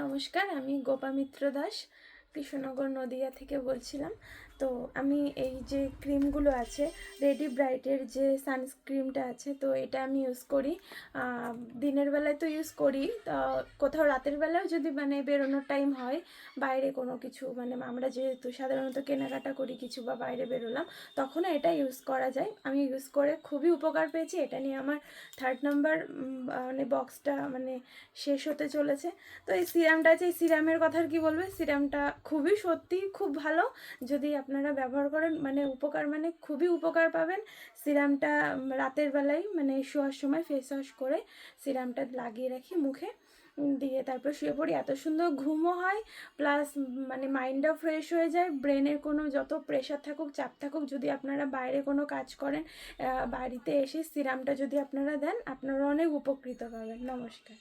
নমস্কার, আমি গোপামিত্র দাস কৃষ্ণনগর নদিয়া থেকে বলছিলাম। তো আমি এই যে ক্রিমগুলো আছে, রেডি ব্রাইটের যে সানস্ক্রিমটা আছে, তো এটা আমি ইউজ করি। দিনের বেলায় তো ইউজ করি, কোথাও রাতের বেলাও যদি বেরোনোর টাইম হয়, বাইরে কোনো কিছু আমরা যেহেতু সাধারণত কেনাকাটা করি কিছু বা বাইরে বেরোলাম, তখনও এটা ইউজ করা যায়। আমি ইউজ করে খুবই উপকার পেয়েছি। এটা নিয়ে আমার 3rd নাম্বার বক্সটা শেষ হতে চলেছে। তো এই সিরামটা আছে, এই সিরামের কথা আর কি বলবে, সিরামটা খুবই সত্যি খুব ভালো। যদি আপনারা ব্যবহার করেন উপকার খুবই উপকার পাবেন। সিরামটা রাতের বেলায় শোয়ার সময় ফেস ওয়াশ করে সিরামটা লাগিয়ে রাখি মুখে, দিয়ে তারপর শুয়ে পড়ি। এত সুন্দর ঘুমও হয়, প্লাস মাইন্ডটাও ফ্রেশ হয়ে যায়। ব্রেনের কোনো যত প্রেশার থাকুক, চাপ থাকুক, যদি আপনারা বাইরে কোনো কাজ করেন, বাড়িতে এসে সিরামটা যদি আপনারা দেন, আপনারা অনেক উপকৃত পাবেন। নমস্কার।